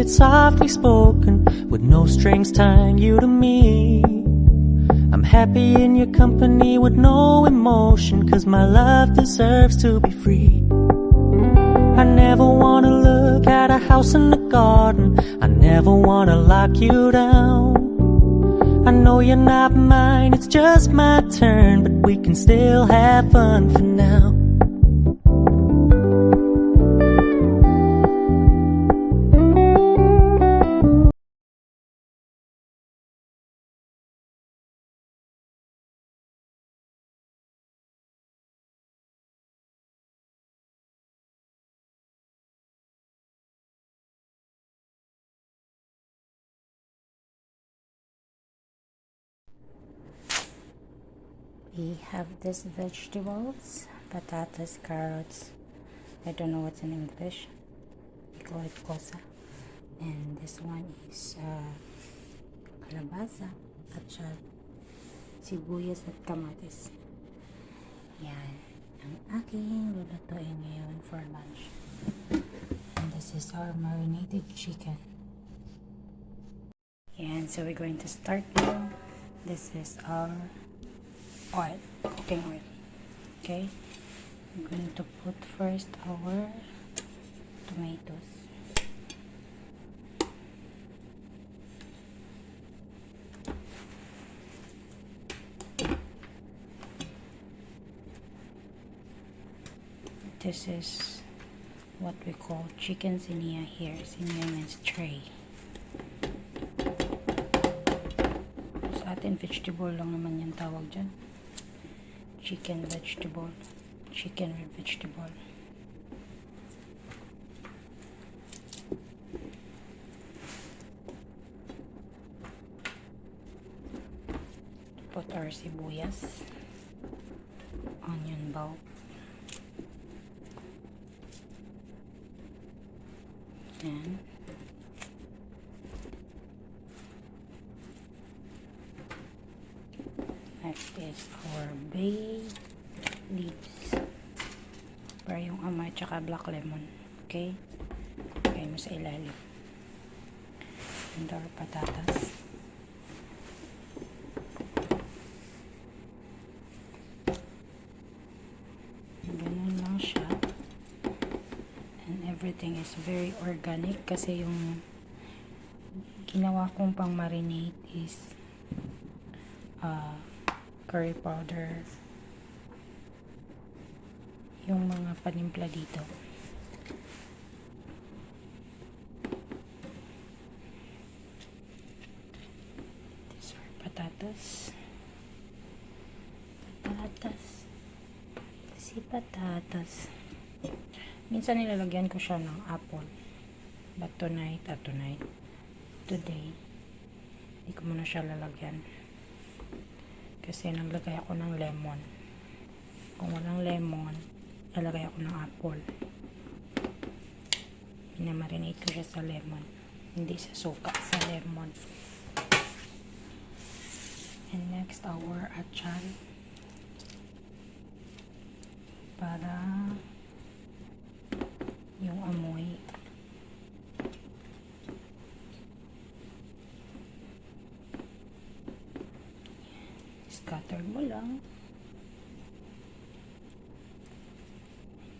it's softly spoken, with no strings tying you to me. I'm happy in your company with no emotion, 'cause my love deserves to be free. I never wanna look at a house in the garden, I never wanna lock you down. I know you're not mine, it's just my turn, but we can still have fun for now. We have these vegetables, potatoes, carrots. I don't know what's in English. We call it kosa. And this one is kalabasa at sibuyas at kamatis. Yan ang aking lulutuin ngayon for lunch. And this is our marinated chicken. Yan, so we're going to start now. This is our oil, cooking oil. Okay, I'm going to put first our tomatoes. This is what we call chicken sinia here. Sinia means tray. Sa atin, vegetable lang naman yung tawag dyan. Chicken vegetable. Chicken with vegetable. Put our sibuyas. Onion bulb. And next is our bay leaves. Para yung amay tsaka black lemon. Okay? Lagay mo sa ilalim. And our patatas. Ganun lang siya. And everything is very organic kasi yung ginawa kong pang marinate is curry powder, yung mga panimpla dito. These are patatas. Patatas. Minsan nilalagyan ko siya ng apple. But today, hindi ko muna siya lalagyan. Kasi naglagay ako ng lemon. Kung walang lemon, lalagay ako ng apple. Minamarinate ko siya sa lemon. Hindi sa suka, sa lemon. And next, our achal. Para yung amoy scatter mo lang.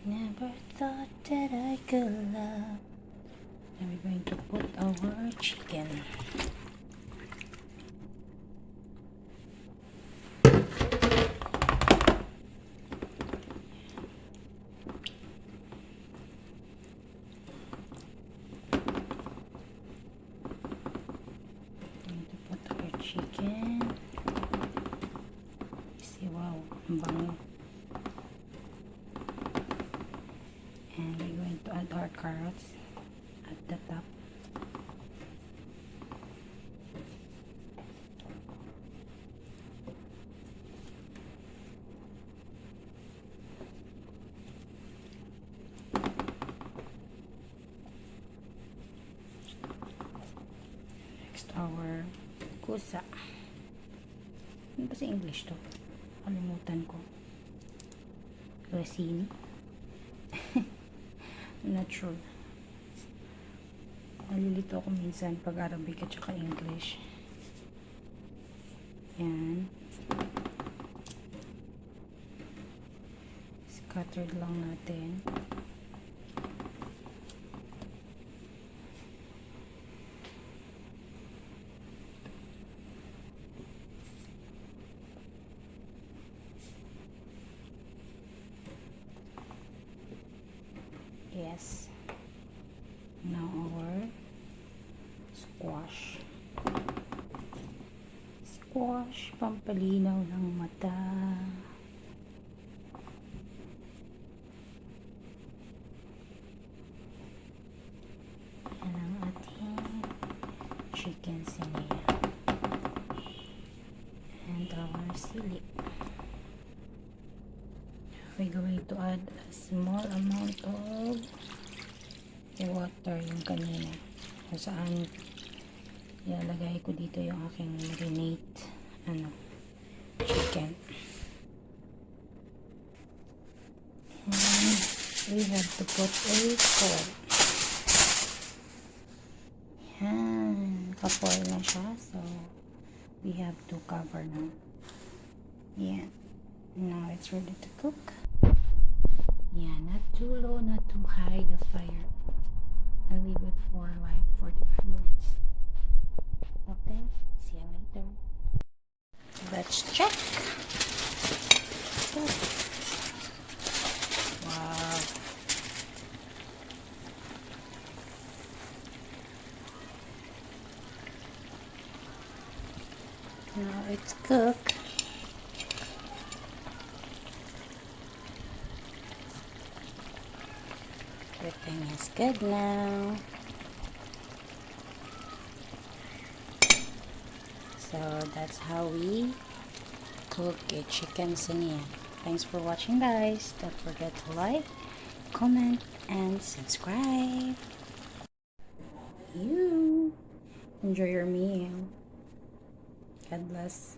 Never thought that I could love. Now we're going to put our chicken. Chicken. See, wow, ang bango. And we're going to add our carrots at the top. Next, our kusa. Ano ba sa English to? Kalimutan ko. Racine. I'm not sure. Nalilito ako minsan pag Arabic at saka English. Yan. Scattered lang natin. Yes. Now our squash. Squash, pampalinaw ng mata. Yan ang ating chicken sinia. And our sili. We're going to add a small amount of water yung kanina. Kung saan ilalagay ko dito yung aking marinate chicken. And we have to put a foil. Yan. Ka-foil na siya. So, we have to cover now. Yan. Now it's ready to cook. Yeah, not too low, not too high the fire. I leave it for like 45 minutes. Okay, see you later. Let's check. Wow. Now it's cooked. Everything is good now. So that's how we cook a chicken sinia. Thanks for watching, guys. Don't forget to like, comment, and subscribe. You enjoy your meal. God bless.